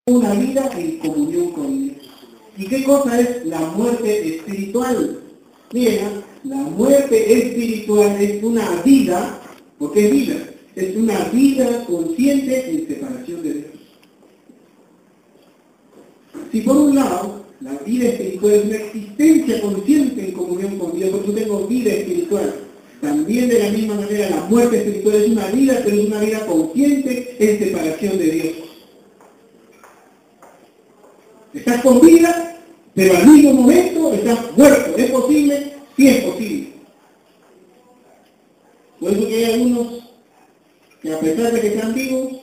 una vida en comunión con Dios. ¿Y qué cosa es la muerte espiritual? Miren, la muerte espiritual es una vida, porque es vida, es una vida consciente en separación de Dios. Si por un lado, la vida espiritual es una existencia consciente en comunión con Dios, porque yo tengo vida espiritual, también de la misma manera la muerte espiritual es una vida, pero es una vida consciente en separación de Dios. Estás con vida, pero al mismo momento estás muerto. ¿Es posible? Sí es posible. Por eso que hay algunos que a pesar de que están vivos,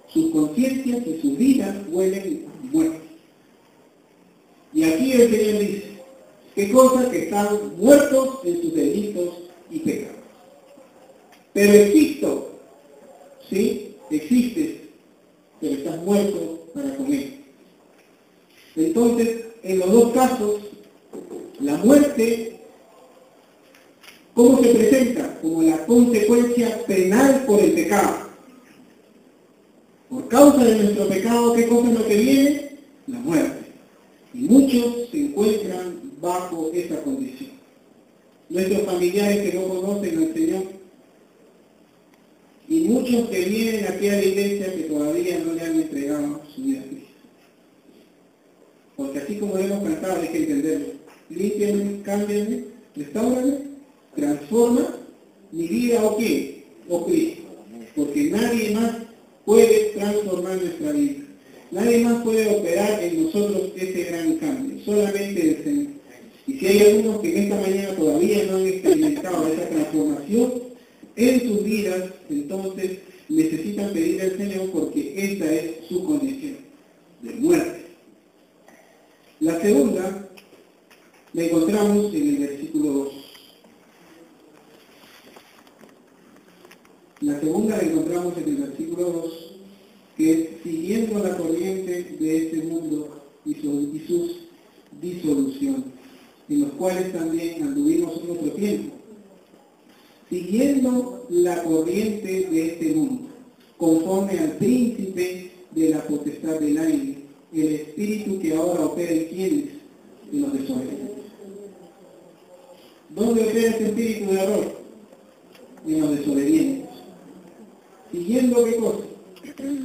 sus conciencias y sus vidas huelen muertos. Y aquí el Señor dice, ¿qué cosa? Que están muertos en sus delitos y pecados. Pero existo, ¿sí? Existes, pero estás muerto para comer. Entonces, en los dos casos, la muerte, ¿cómo se presenta? Como la consecuencia penal por el pecado. Por causa de nuestro pecado, ¿qué cosa es lo que viene? La muerte. Y muchos se encuentran bajo esa condición. Nuestros familiares que no conocen al Señor, y muchos que vienen aquí a la iglesia que todavía no le han entregado su vida a Cristo. Porque así como hemos cantado, hay que entenderlo. Límpiame, cámbiame, restáurame, transforma mi vida o quién, o Cristo. Porque nadie más puede transformar nuestra vida. Nadie más puede operar en nosotros ese gran cambio, solamente el Señor. Y si hay algunos que en esta mañana todavía no han experimentado esa transformación en sus vidas, entonces necesitan pedir al Señor porque esta es su condición de muerte. La segunda la encontramos en el versículo 2. La segunda la encontramos en el versículo 2, que es siguiendo la corriente de este mundo y sus disoluciones, en los cuales también anduvimos en otro tiempo. Siguiendo la corriente de este mundo, conforme al príncipe de la potestad del aire, el espíritu que ahora opera en quienes, en los desobedientes. ¿Dónde opera este espíritu de error? En los desobedientes. ¿Siguiendo qué cosa?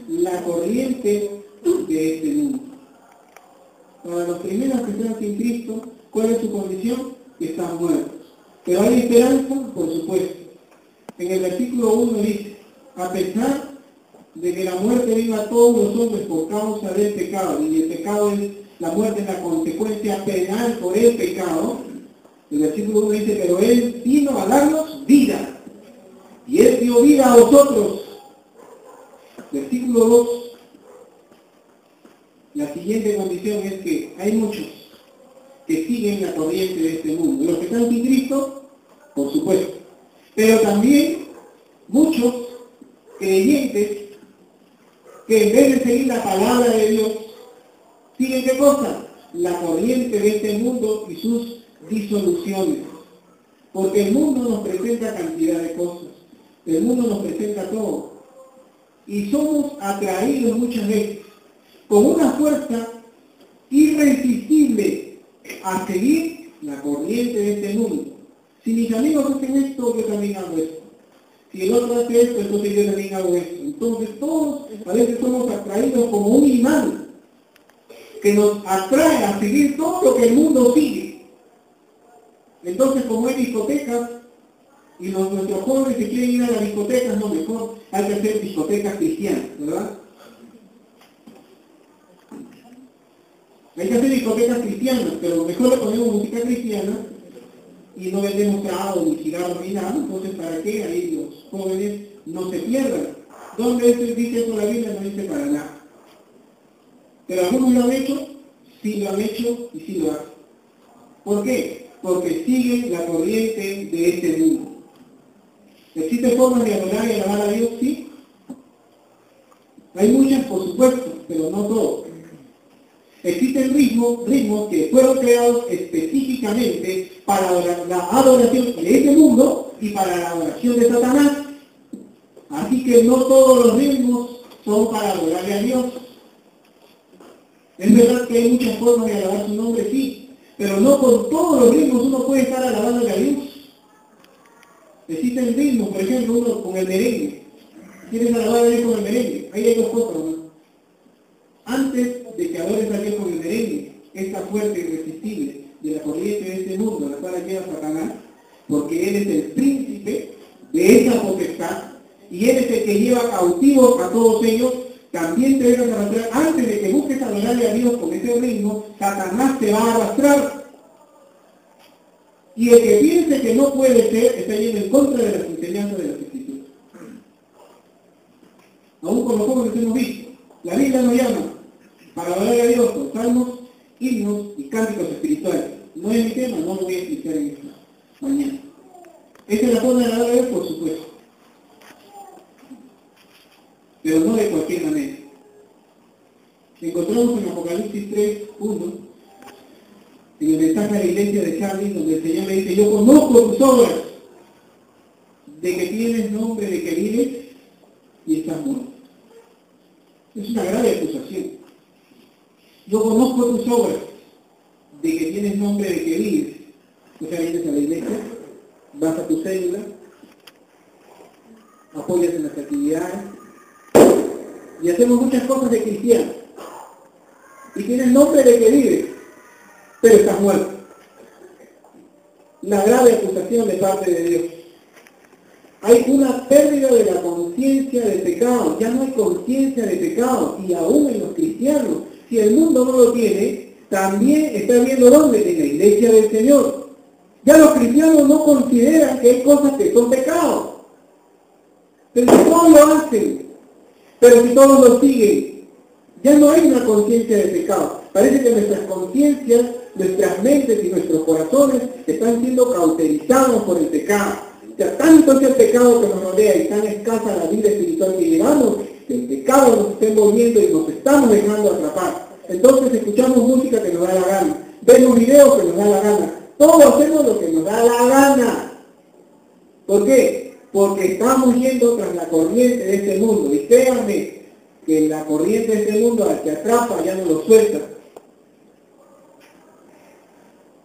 La corriente de este mundo. Para los primeros que están sin Cristo, ¿cuál es su condición? Que están muertos. Pero hay esperanza, por supuesto. En el versículo 1 dice, a pesar de que la muerte vino a todos los hombres por causa del pecado, y el pecado es, la muerte es la consecuencia penal por el pecado, el versículo 1 dice, pero Él vino a darnos vida, y Él dio vida a vosotros. Versículo 2, la siguiente condición es que hay muchos que siguen la corriente de este mundo. Los que están sin Cristo, por supuesto, pero también muchos creyentes que en vez de seguir la palabra de Dios, siguen ¿qué cosa? La corriente de este mundo y sus disoluciones. Porque el mundo nos presenta cantidad de cosas. El mundo nos presenta todo. Y somos atraídos muchas veces con una fuerza irresistible a seguir la corriente de este mundo. Si mis amigos hacen esto, yo también hago esto. Si el otro hace esto, entonces yo también hago esto. Entonces todos a veces somos atraídos como un imán que nos atrae a seguir todo lo que el mundo sigue. Entonces, como hay discotecas, y nuestros jóvenes que quieren ir a las discotecas, no, mejor hay que hacer discotecas cristianas, ¿verdad? Hay que hacer discotecas cristianas, pero mejor le ponemos música cristiana y no vendemos trago ni cigarros ni nada. Entonces, ¿para qué? Ahí los jóvenes no se pierdan. ¿Dónde dice eso la Biblia? No dice para nada. Pero algunos lo han hecho, sí lo han hecho y sí lo hacen. ¿Por qué? Porque siguen la corriente de este mundo. ¿Existen formas de adorar y alabar a Dios? Sí. Hay muchas, por supuesto, pero no todas. Existen ritmos que fueron creados específicamente para la adoración de este mundo y para la adoración de Satanás. Así que no todos los ritmos son para adorarle a Dios. Es verdad que hay muchas formas de alabar su nombre, sí, pero no con todos los ritmos uno puede estar alabando a Dios. Existen ritmos, por ejemplo, uno con el merengue. ¿Quieres alabar a Dios con el merengue? Ahí hay dos cosas, ¿no? Antes de que adores a Dios con el merengue, esta fuerza irresistible de la corriente de este mundo, la cual lleva Satanás, porque él es el príncipe de esa potestad, y él es el que lleva cautivos a todos ellos. También te dejas arrastrar, antes de que busques adorarle a Dios con ese ritmo, Satanás te va a arrastrar. Y el que piense que no puede ser, está yendo en contra de las enseñanzas de las Escrituras. Aún con los jóvenes hemos visto, la Biblia nos llama para adorar a Dios con salmos, himnos y cánticos espirituales. No es mi tema, no lo voy a explicar en esta mañana. ¿Esa es la forma de adorar a Dios? Por supuesto. Pero no de cualquier manera. Encontramos en Apocalipsis 3:1, en el mensaje a la iglesia de Charlie, donde el Señor le dice: yo conozco tus obras, de que tienes nombre de que vives y estás muerto. Es una grave acusación. Yo conozco tus obras, de que tienes nombre de que vives. O sea, vienes a la iglesia, vas a tu célula, apoyas en las actividades, y hacemos muchas cosas de cristianos. Y tienes nombre de que vives, pero estás muerto. La grave acusación de parte de Dios. Hay una pérdida de la conciencia de pecado. Ya no hay conciencia de pecado. Y aún en los cristianos, si el mundo no lo tiene, también está viendo dónde, en la iglesia del Señor. Ya los cristianos no consideran que hay cosas que son pecados. Pero si todos lo hacen, pero si todos lo siguen, ya no hay una conciencia de pecado. Parece que nuestras conciencias, nuestras mentes y nuestros corazones están siendo cauterizados por el pecado. O sea, tanto es el pecado que nos rodea y tan escasa la vida espiritual que llevamos, que el pecado nos está envolviendo y nos estamos dejando atrapar. Entonces escuchamos música que nos da la gana, vemos videos que nos da la gana, todos hacemos lo que nos da la gana. ¿Por qué? Porque estamos yendo tras la corriente de este mundo. Y créanme que la corriente de este mundo al que atrapa ya no lo suelta.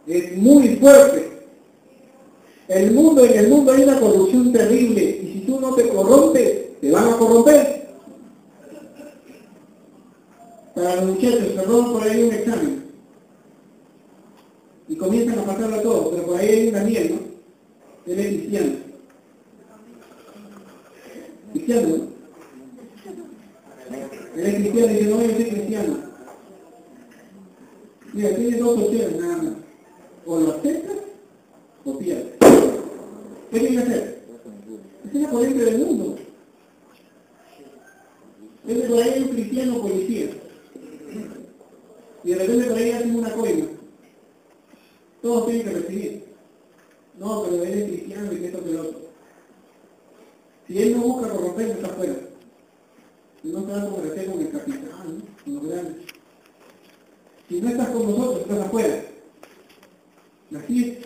Es muy fuerte. En el mundo hay una corrupción terrible. Y si tú no te corrompes, te van a corromper. Para los muchachos se roban por ahí un examen. Y comienzan a pasarlo a todos. Pero por ahí hay un Daniel, ¿no? Él es cristiano. Cristiano, ¿no? Él es cristiano y dice: no voy a ser cristiano. Mira, tiene dos opciones nada más. O lo aceptas o pierdes. ¿Qué tiene que hacer? Es la corriente del mundo. Es por ahí un cristiano policía. Y de repente por ahí hacen una coima. Todos tienen que recibir. No, pero él es cristiano y que esto que lo otro. Si él no busca corromperse, está afuera. Y no se va a convertir con el capitán, con los grandes. Si no estás con nosotros, estás afuera. Así es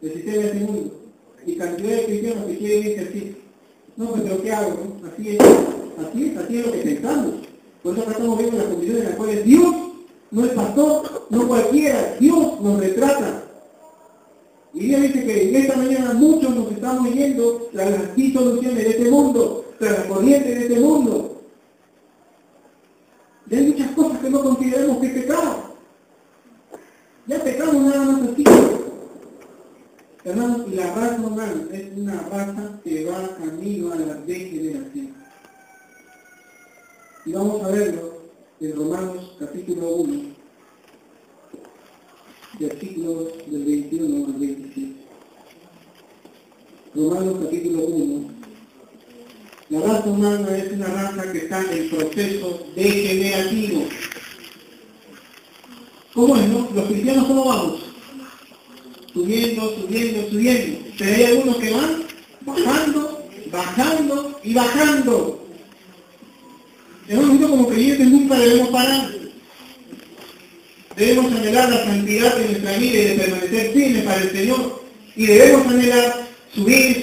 el sistema de este mundo. Y cantidad de cristianos que quieren irse así. No, pero ¿qué hago? ¿No? Así es lo que pensamos. Por eso acá estamos viendo las condiciones en las cuales Dios, no el pastor, no cualquiera, Dios nos retrata. Y Dios dice que en esta mañana muchos nos estamos yendo tras las disoluciones de este mundo, tras la corriente de este mundo. Y hay muchas cosas que no consideramos que es pecado. Ya pecamos nada más así. Hermanos, y la raza humana es una raza que va camino a la degeneración. Y vamos a verlo en Romanos capítulo 1, versículos del 21 al 27. Romanos capítulo 1. La raza humana es una raza que está en proceso degenerativo. ¿Cómo es, no? Los cristianos, ¿cómo vamos? Subiendo. Pero hay algunos que van bajando y bajando. Nosotros como creyentes nunca debemos parar. Debemos anhelar la santidad de nuestra vida y de permanecer firmes para el Señor. Y debemos anhelar subir.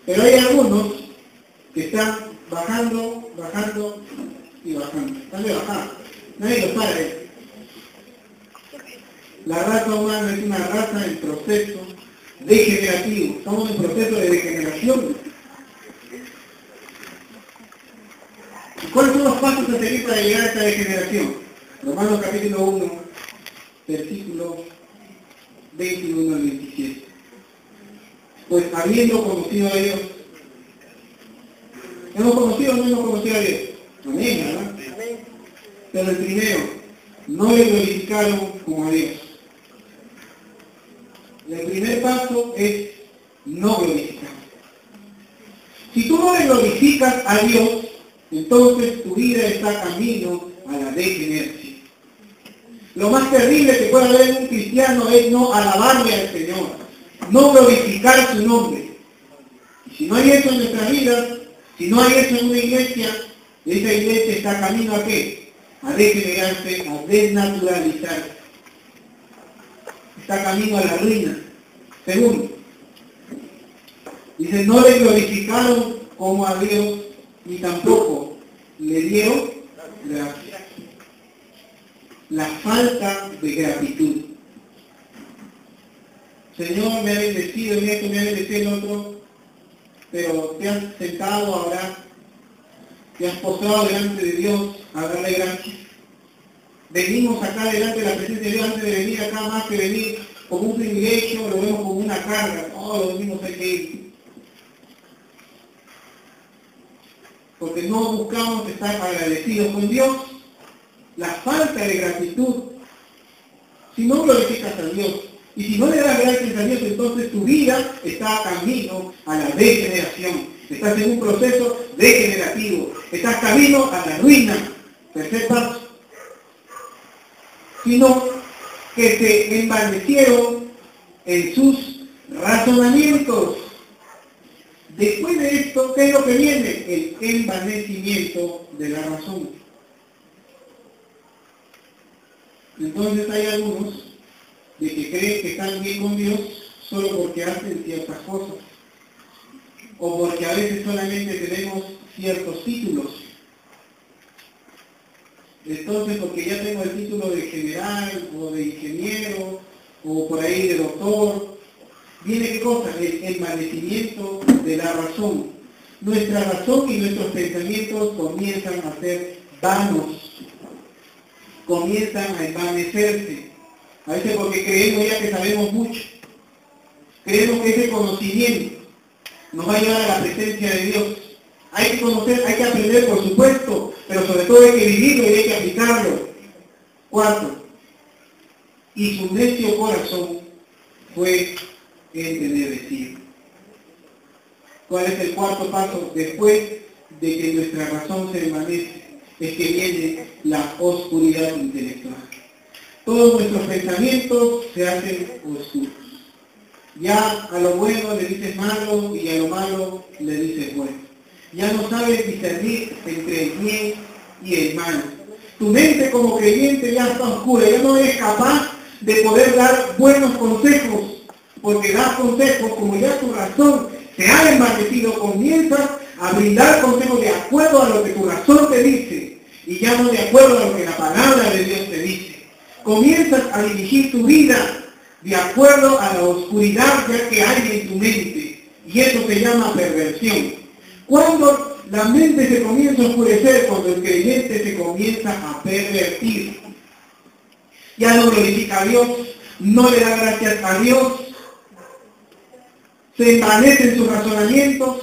Pero hay algunos que están bajando y y bajando. Están de bajada. Nadie lo sabe. La raza humana es una raza en proceso degenerativo. Estamos en proceso de degeneración. ¿Y cuáles son los pasos a seguir para llegar a esta degeneración? Romanos capítulo 1, versículos 21 al 27. Pues habiendo conocido a Dios, ¿hemos conocido o no hemos conocido a Dios? Amén, ¿verdad? Pero el primero, no le glorificaron como a Dios. El primer paso es no glorificar. Si tú no le glorificas a Dios, entonces tu vida está camino a la degeneración. Lo más terrible que puede haber en un cristiano es no alabarle al Señor, no glorificar su nombre. Y si no hay eso en nuestra vida, si no hay eso en una iglesia, esa iglesia está camino a ¿qué? A degenerarse, a desnaturalizarse. Está camino a la ruina. Segundo, dice, no le glorificaron como a Dios, ni tampoco le dieron gracias. La falta de gratitud. Señor, me ha bendecido en esto, me ha bendecido en otro, pero te has sentado ahora, te has posado delante de Dios a darle gracias. Venimos acá delante de la presencia de Dios antes de venir acá, más que venir como un privilegio, lo vemos como una carga. Todos los domingos hay que ir. Porque no buscamos estar agradecidos con Dios. La falta de gratitud. Si no glorificas a Dios, y si no le das gracias a Dios, entonces tu vida está camino a la degeneración. Estás en un proceso degenerativo. Estás camino a la ruina. Tercer paso. Sino que se envanecieron en sus razonamientos. Después de esto, ¿qué es lo que viene? El envanecimiento de la razón. Entonces hay algunos de que creen que están bien con Dios solo porque hacen ciertas cosas. O porque a veces solamente tenemos ciertos títulos. Entonces, porque ya tengo el título de general, o de ingeniero, o por ahí de doctor, viene ¿qué cosa? El envanecimiento de la razón. Nuestra razón y nuestros pensamientos comienzan a ser vanos, comienzan a envanecerse. A veces porque creemos ya que sabemos mucho. Creemos que ese conocimiento nos va a llevar a la presencia de Dios. Hay que conocer, hay que aprender, por supuesto, pero sobre todo hay que vivirlo y hay que aplicarlo. Cuarto, y su necio corazón fue entenebecido. ¿Cuál es el cuarto paso? Después de que nuestra razón se envanece, es que viene la oscuridad intelectual. Todos nuestros pensamientos se hacen oscuros. Ya a lo bueno le dices malo y a lo malo le dices bueno. Ya no sabes discernir entre el bien y el mal. Tu mente como creyente ya está oscura, ya no eres capaz de poder dar buenos consejos, porque das consejos, como ya tu razón se ha envanecido, comienzas a brindar consejos de acuerdo a lo que tu razón te dice, y ya no de acuerdo a lo que la palabra de Dios te dice. Comienzas a dirigir tu vida de acuerdo a la oscuridad ya que hay en tu mente, y eso se llama perversión. Cuando la mente se comienza a oscurecer, cuando el creyente se comienza a pervertir, ya no glorifica a Dios, no le da gracias a Dios, se envanecen sus razonamientos,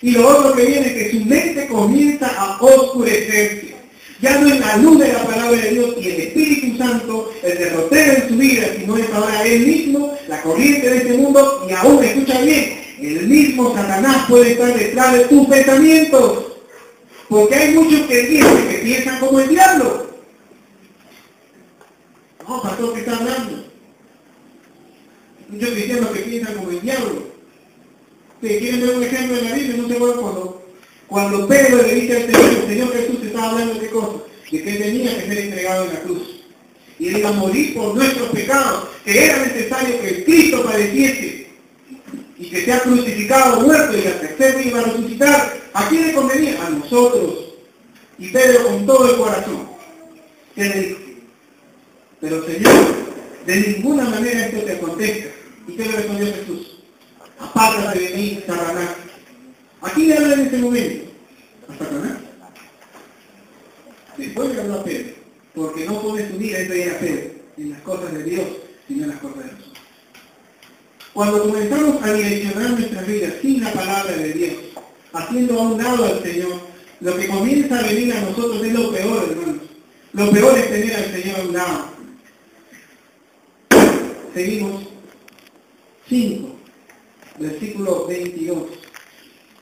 y lo otro que viene es que su mente comienza a oscurecerse. Ya no es la luz de la palabra de Dios y el Espíritu Santo el derrotero en su vida, sino es ahora él mismo, la corriente de este mundo, y aún, escucha bien, el mismo Satanás puede estar detrás de tus pensamientos. Porque hay muchos creyentes que piensan como el diablo. No, pastor, ¿qué está hablando? Muchos cristianos que piensan como el diablo. ¿Ustedes quieren ver un ejemplo en la Biblia? No se acuerdan cuando Pedro le dice al Señor, el Señor Jesús estaba hablando de qué cosa, de que él tenía que ser entregado en la cruz. Y él iba a morir por nuestros pecados, que era necesario que el Cristo padeciese y que sea crucificado, muerto y al tercer día iba a resucitar. ¿A quién le convenía? A nosotros. Y Pedro con todo el corazón, ¿qué le dijo? Pero Señor, de ninguna manera esto te acontezca. ¿Y qué le respondió Jesús? Apártate de mí, Satanás. ¿A quién le habla en ese momento? ¿A Satanás? Después le habló a Pedro, porque no pone su vida en Pedro, en las cosas de Dios, sino en las cosas de nosotros. Cuando comenzamos a direccionar nuestras vidas sin la palabra de Dios, haciendo a un lado al Señor, lo que comienza a venir a nosotros es lo peor, hermanos. Lo peor es tener al Señor a un lado. Seguimos. 5, versículo 22.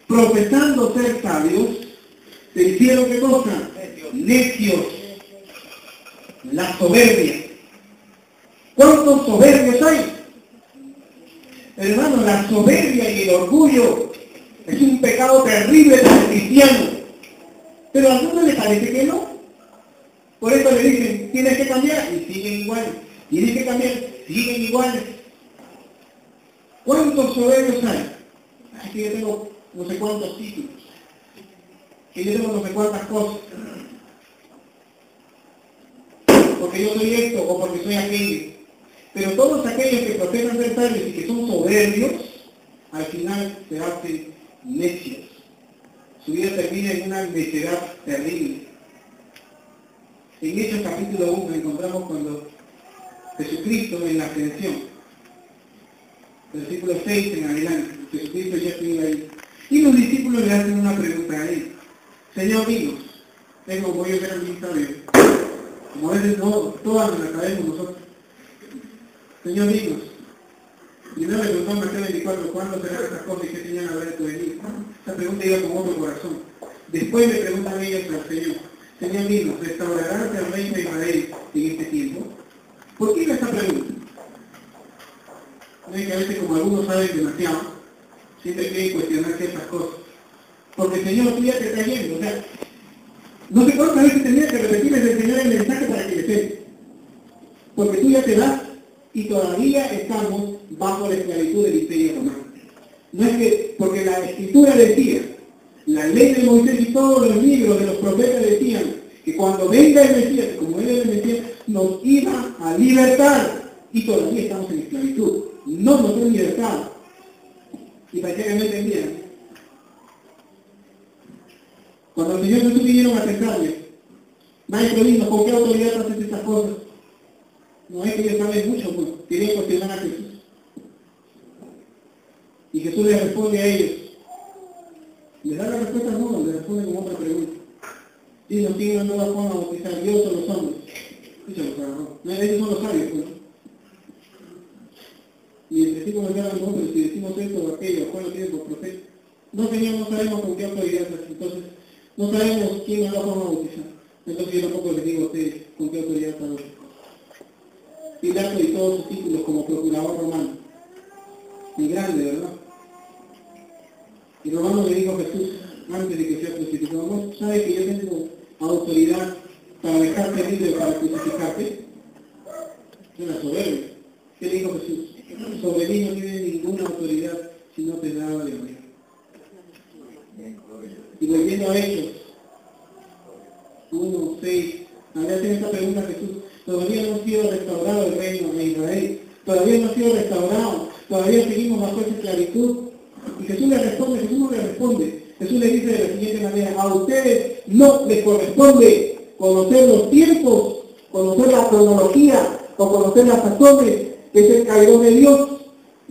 Profesando ser sabios, se hicieron ¿qué cosa? Necios. La soberbia. ¿Cuántos soberbios hay? Hermano, la soberbia y el orgullo es un pecado terrible para el cristiano. Pero a algunos les parece que no. Por eso le dicen, tienes que cambiar, y siguen iguales. Tienes que cambiar, siguen iguales. ¿Cuántos soberbios hay? Es que yo tengo no sé cuántos títulos. Que yo tengo no sé cuántas cosas. Porque yo soy esto o porque soy aquello. Pero todos aquellos que profesan ser sabios y que son soberbios, al final se hacen necios. Su vida termina en una necedad terrible. En Hechos capítulo 1 encontramos cuando Jesucristo en la ascensión, versículo 6 en adelante, Jesucristo ya estuvo ahí. Y los discípulos le hacen una pregunta a él. Señor, dinos, tengo voy a ver al ministerio. Como a veces no, todas nos la sabemos nosotros. Señor, dinos. Y no le preguntó en Mateo 24, ¿cuándo serán estas cosas y qué señal habrá de tu venida? Esta pregunta iba con otro corazón. Después le preguntan ellos al Señor. Señor, dinos, ¿restaurarás el reino de Israel en este tiempo? ¿Por qué esta pregunta? No es que a veces como algunos saben demasiado, siempre quieren cuestionar ciertas cosas. Porque el Señor tú ya te está yendo. O sea, no sé cuántas veces tenía que repetirles al Señor el mensaje para que le sepa. Porque tú ya te vas y todavía estamos bajo la esclavitud del imperio romano. No es que, porque la escritura decía, la ley de Moisés y todos los libros de los profetas decían que cuando venga el Mesías, como él es el Mesías, nos iba a libertar. Y todavía estamos en esclavitud. No nos hemos libertado. Y parecía que no entendían. Cuando el Señor Jesús vinieron a tentarle, maestro dinos, ¿con qué autoridad haces estas cosas? No es que ellos saben mucho, pues querían cuestionar a Jesús. Y Jesús les responde a ellos. Les da la respuesta no, les responde con otra pregunta. Dinos, ¿quién es la nueva forma de bautizar? Dios o los hombres. No, ellos son los sabios, pues. Y el versículo me da el nombre, si decimos esto o aquello, ¿cuál lo tiene por profeta? No sabemos con qué autoridad, entonces no sabemos quién es la forma de bautizar. Entonces yo tampoco les digo a ustedes con qué autoridad está otro. Pilato y todos sus títulos como procurador romano. Y grande, ¿verdad? Y Romano le dijo a Jesús, antes de que sea crucificado, ¿no sabe que yo tengo autoridad para dejarte libre para crucificarte? Es una soberbia. ¿Qué le dijo Jesús? Sobre mí no tiene ninguna autoridad si no te daba de morir. Y volviendo a Hechos 1, 6, ahora hacen esta pregunta a Jesús. Todavía no ha sido restaurado el reino de Israel. Todavía no ha sido restaurado. Todavía seguimos bajo esa esclavitud. Y Jesús le responde, Jesús no le responde. Jesús le dice de la siguiente manera, a ustedes no les corresponde conocer los tiempos, conocer la cronología o conocer las razones, que es el caerón de Dios.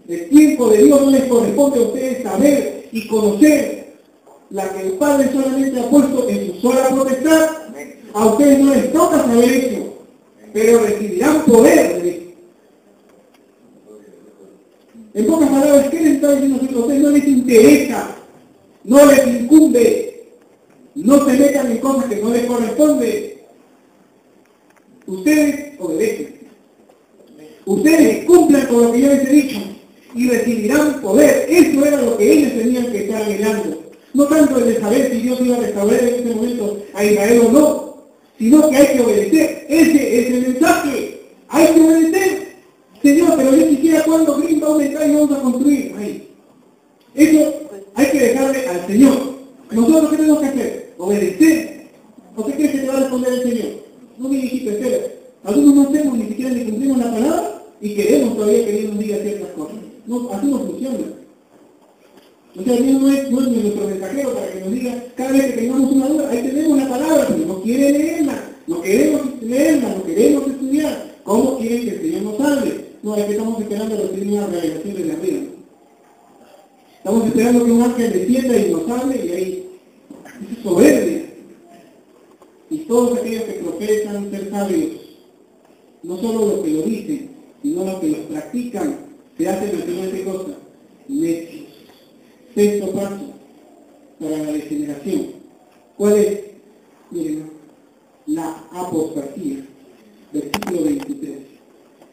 El tiempo de Dios no les corresponde a ustedes saber y conocer la que el Padre solamente ha puesto en su sola potestad. A ustedes no les toca saber eso, pero recibirán poder. En pocas palabras, ¿qué les está diciendo a ustedes? No les interesa, no les incumbe, no se metan en cosas que no les corresponden. Ustedes obedecen. Ustedes cumplan con lo que yo les he dicho y recibirán poder. Eso era lo que ellos tenían que estar mirando. No tanto el de saber si Dios iba a restaurar en ese momento a Israel o no, sino que hay que obedecer. Ese es el mensaje. Hay que obedecer. Señor, pero yo quisiera cuando Green va a aumentar y vamos a construir. Ahí. Eso hay que dejarle al Señor. Nosotros, ¿qué tenemos que hacer? Obedecer. ¿O qué crees que te va a responder el Señor? No, mi hijito, espera. Algunos no hacemos, ni siquiera ni cumplimos la palabra y queremos todavía que Dios nos diga ciertas cosas. No, así no funciona. O sea, Dios no es nuestro mensajero para que nos diga, cada vez que tengamos una duda, ahí tenemos la palabra, pero no quiere leerla, no queremos estudiar. ¿Cómo quieren que el Señor nos hable? No, es que estamos esperando recibir una revelación desde arriba. Estamos esperando que un ángel descienda y nos hable y ahí, eso es soberbia. Y todos aquellos que profesan ser sabios, no solo los que lo dicen, sino los que los practican, se hacen la siguiente cosa, necios. Sexto paso para la degeneración. ¿Cuál es? Miren, la apostasía. Versículo 23.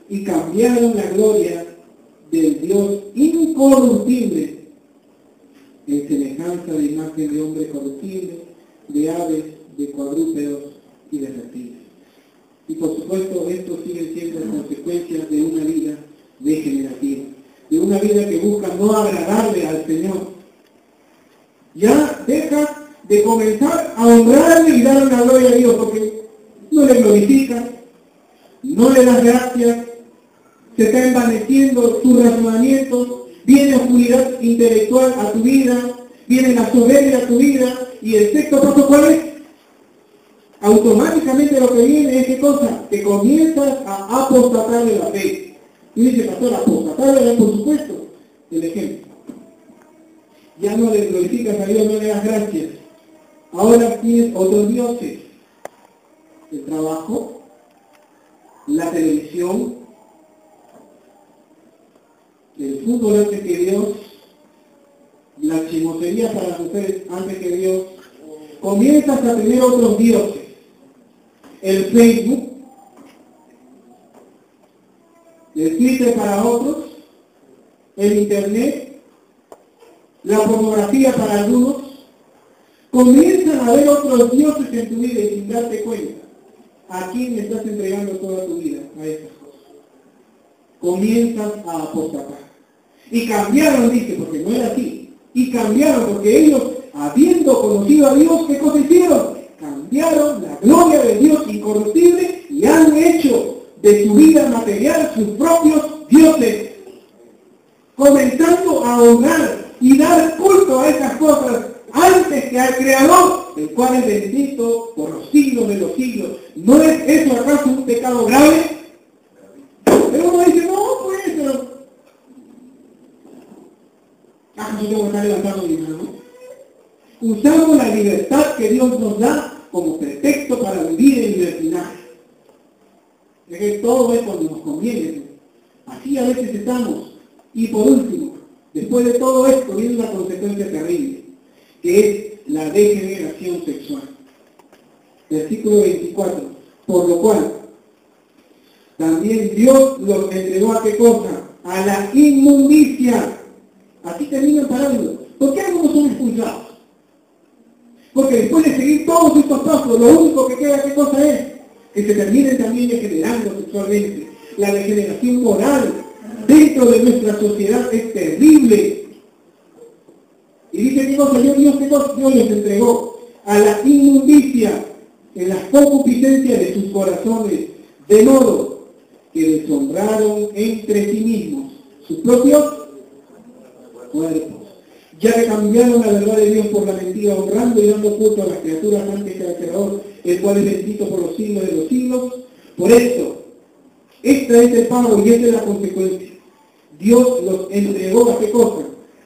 Y cambiaron la gloria del Dios incorruptible en semejanza de imagen de hombre corruptible, de aves, de cuadrúpedos y de reptiles. Y por supuesto, esto sigue siendo consecuencias de una vida degenerativa, de una vida que busca no agradarle al Señor. Ya deja de comenzar a honrarle y darle la gloria a Dios, porque no le glorifica, no le das gracias, se está envaneciendo tus razonamientos, viene oscuridad intelectual a tu vida, viene la soberbia a tu vida, y el sexto paso, ¿cuál es? Automáticamente lo que viene es, ¿qué cosa? Que comienzas a apostatar de la fe. Y dice, pastor, apostatar de la fe, por supuesto, el ejemplo. Ya no le glorificas a Dios, no le das gracias. Ahora tienes otros dioses. El trabajo, la televisión, el fútbol antes que Dios, la chismosería para las mujeres antes que Dios. Comienzas a tener otros dioses. El Facebook, el Twitter para otros, el Internet, la pornografía para algunos. Comienzan a haber otros dioses en tu vida y sin darte cuenta. ¿A quién le estás entregando toda tu vida? A esas cosas. Comienzas a apostatar. Y cambiaron, dice, porque no era así. Y cambiaron porque ellos, habiendo conocido a Dios, ¿qué cosa hicieron? Cambiaron la gloria de Dios incorruptible y han hecho de su vida material sus propios dioses. Comenzando a honrar y dar culto a esas cosas antes que al Creador, el cual es bendito por los siglos de los siglos. ¿No es eso acaso un pecado grave? Pero uno dice, no, pues, pero... ¿acaso tengo que estar levantando mi mano? Usamos la libertad que Dios nos da como pretexto para vivir en libertinaje. Es que todo es cuando nos conviene. Así a veces estamos. Y por último, después de todo esto viene una consecuencia terrible, que es la degeneración sexual. Versículo 24. Por lo cual, también Dios los entregó a qué cosa? A la inmundicia. Aquí terminan parando. ¿Por qué algunos son expulsados? Porque después de seguir todos estos pasos, lo único que queda, ¿qué cosa es? Que se terminen también degenerando sexualmente. La degeneración moral dentro de nuestra sociedad es terrible. Y dice, ¿qué cosa? Dios les entregó a la inmundicia en las concupiscencias de sus corazones, de modo que deshonraron entre sí mismos sus propios cuerpos. Ya que cambiaron la verdad de Dios por la mentira, honrando y dando culto a las criaturas antes que al Creador, el cual es bendito por los siglos de los siglos. Por esto, esta es el pago y esta es la consecuencia. Dios los entregó a qué cosa?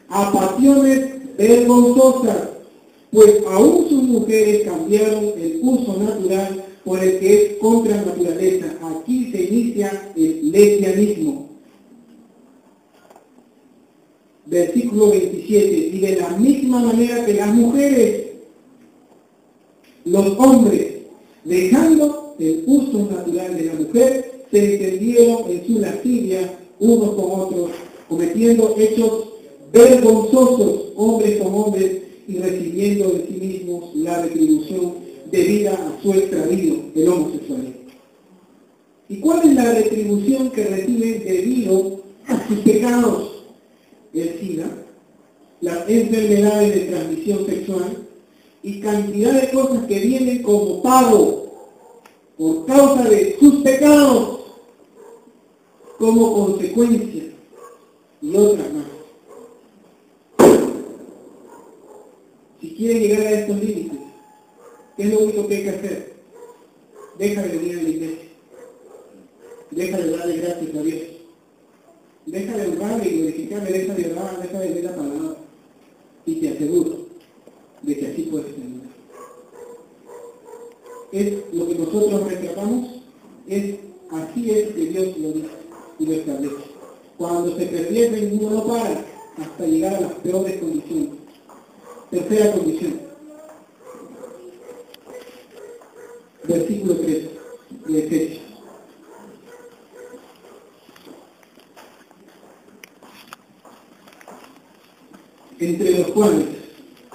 A pasiones vergonzosas, pues aún sus mujeres cambiaron el uso natural por el que es contra naturaleza. Aquí se inicia el lesbianismo. Versículo 27, y de la misma manera que las mujeres, los hombres, dejando el uso natural de la mujer, se entendieron en su lascivia unos con otros, cometiendo hechos vergonzosos, hombres con hombres, y recibiendo de sí mismos la retribución debida a su extravío, el homosexualismo. ¿Y cuál es la retribución que reciben debido a sus pecados? El SIDA, las enfermedades de transmisión sexual y cantidad de cosas que vienen como pago por causa de sus pecados, como consecuencia, y otras más. Si quieren llegar a estos límites, ¿qué es lo único que hay que hacer? Deja de venir a la iglesia. Deja de darle gracias a Dios. Deja de honrarle y glorificarle, deja de orar, deja de leer la palabra. Y te aseguro de que así puedes terminar. Es lo que nosotros reclamamos, así es que Dios lo dice y lo establece. Cuando se pierde, uno no para hasta llegar a las peores condiciones. Tercera condición. Versículo 3 de Efesios. Entre los cuales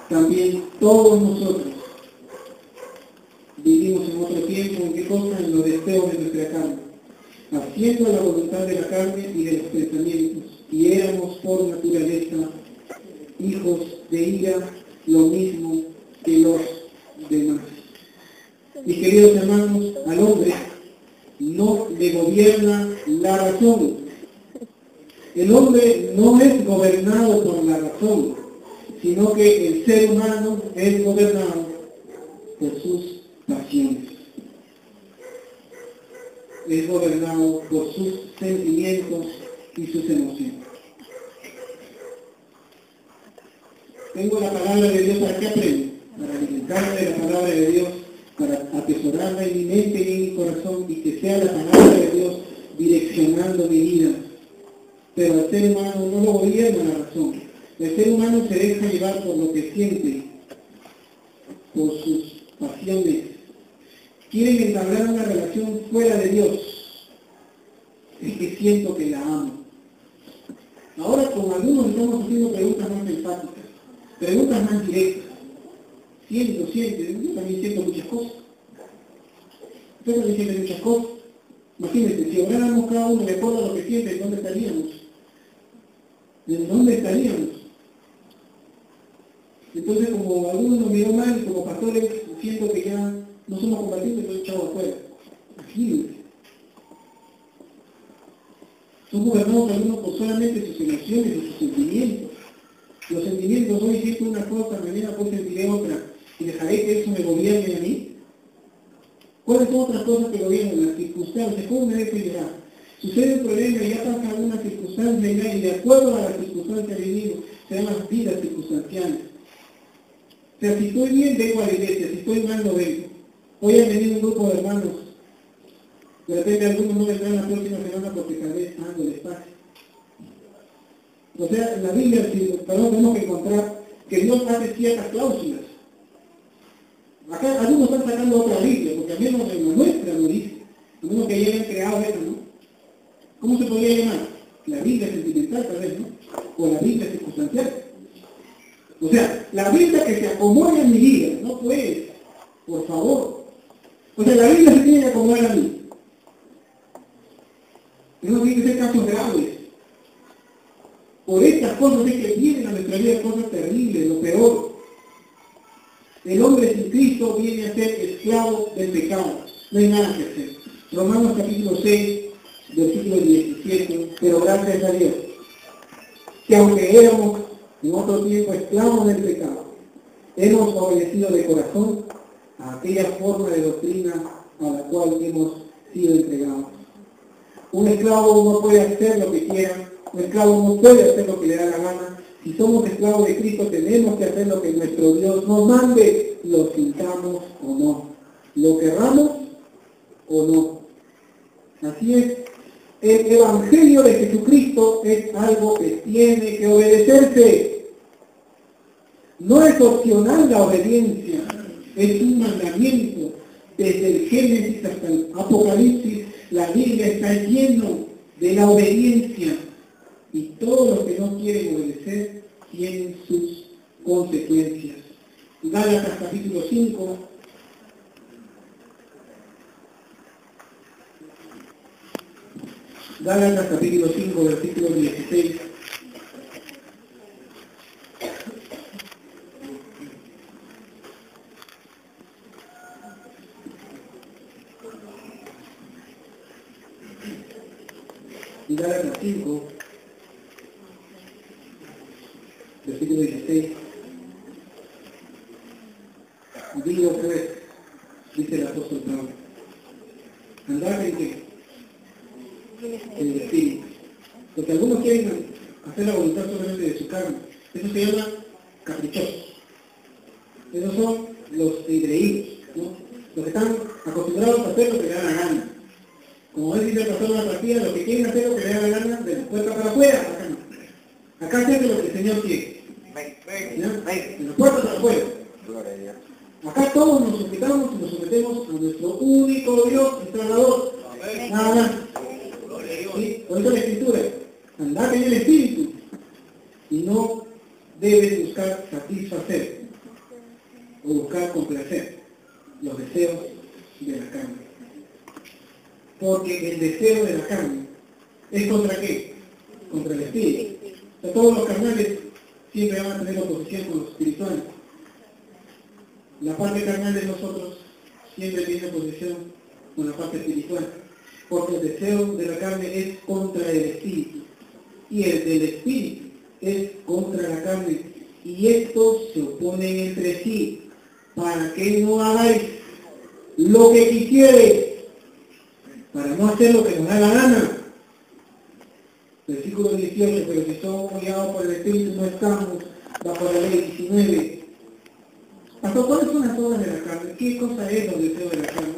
también todos nosotros vivimos en otro tiempo, ¿en qué cosa? En los deseos de nuestra carne, haciendo la voluntad de la carne y de los pensamientos, y éramos por naturaleza hijos de ira, lo mismo que los demás. Mis queridos hermanos, al hombre no le gobierna la razón. El hombre no es gobernado por la razón, sino que el ser humano es gobernado por sus pasiones. Es gobernado por sus sentimientos y sus emociones. Tengo la palabra de Dios, ¿para qué aprendo? Para alimentarme de la palabra de Dios, para atesorarla en mi mente y en mi corazón, y que sea la palabra de Dios direccionando mi vida. Pero el ser humano no lo gobierna la razón. El ser humano se deja llevar por lo que siente, por sus pasiones. Quieren entablar una relación fuera de Dios. Es que siento que la amo. Ahora con algunos estamos haciendo preguntas más enfáticas, preguntas más directas. Siento, yo también siento muchas cosas. Usted también siente muchas cosas. Imagínense, si oráramos cada uno de acuerdo a lo que siente, ¿dónde estaríamos? ¿De dónde estaríamos? Entonces, como algunos nos miró mal, como pastores, siento que ya no somos compatibles, entonces echado afuera. Imagínense. Son gobernados algunos por solamente sus emociones y sus sentimientos. Los sentimientos, hoy siento una cosa, mañana pues sentiré otra, y dejaré que eso me gobierne a mí. ¿Cuáles son otras cosas que gobiernan? Las circunstancias. ¿Cómo me dejo llevar? Sucede un problema y ya pasa alguna circunstancia y de acuerdo a las circunstancias vividas, se llaman vidas circunstanciales. O sea, si estoy bien, vengo a la iglesia, si estoy mal, no vengo. Hoy han venido un grupo de hermanos. De repente algunos no vendrán la próxima semana porque tal vez ando despacio. O sea, en la Biblia, tenemos que encontrar que Dios hace ciertas cláusulas. Acá algunos están sacando otra Biblia, porque al menos en la nuestra lo dice. A menos que ya hayan creado eso, ¿no? ¿Cómo se podría llamar? La Biblia sentimental, tal vez, ¿no? O la Biblia circunstancial. O sea, la Biblia que se acomode a mi vida, no puede, por favor. O sea, la Biblia se tiene que acomodar a mí. No tiene que ser casos graves. Por estas cosas es que vienen a nuestra vida cosas terribles, lo peor. El hombre sin Cristo viene a ser esclavo del pecado. No hay nada que hacer. Romanos capítulo 6, versículo 17. Pero gracias a Dios, que aunque éramos en otro tiempo esclavos del pecado, hemos obedecido de corazón a aquella forma de doctrina a la cual hemos sido entregados. Un esclavo no puede hacer lo que quiera, un esclavo no puede hacer lo que le da la gana. Si somos esclavos de Cristo, tenemos que hacer lo que nuestro Dios nos mande, lo sintamos o no, lo querramos o no. Así es. El Evangelio de Jesucristo es algo que tiene que obedecerse. No es opcional la obediencia, es un mandamiento. Desde el Génesis hasta el Apocalipsis, la Biblia está lleno de la obediencia. Y todos los que no quieren obedecer tienen sus consecuencias. Gálatas capítulo 5. Gálatas capítulo 5, versículo 16. Gálatas 5, versículo 16. Digo pues, dice el apóstol Pablo, andad en qué? En el Espíritu. Porque algunos quieren hacer la voluntad solamente de su carne. Eso se llama caprichosos. Esos son los engreídos, ¿no? Los que están acostumbrados a hacer lo que le da la gana. Como él dice el pastor de la partida, los que quieren hacer lo que le da la gana, de la puerta para afuera, acá no. Acá se hace lo que el Señor quiere. ¿Ya? De la puerta para afuera. Acá todos nos sujetamos y nos sometemos a nuestro único Dios y Salvador. Nada más. ¿Sí? Por eso la Escritura, andad en el Espíritu y no debes buscar satisfacer o buscar complacer los deseos de la carne. Porque el deseo de la carne es contra qué? Contra el Espíritu. O sea, todos los carnales siempre van a tener oposición con los espirituales. La parte carnal de nosotros siempre tiene oposición con la parte espiritual. Porque el deseo de la carne es contra el Espíritu. Y el del Espíritu es contra la carne. Y estos se oponen entre sí, para que no hagáis lo que quisierais, para no hacer lo que nos da la gana. Versículo 18, pero si somos guiados por el Espíritu no estamos bajo la ley. 19. Pastor, ¿cuáles son las obras de la carne? ¿Qué cosa es los deseos de la carne?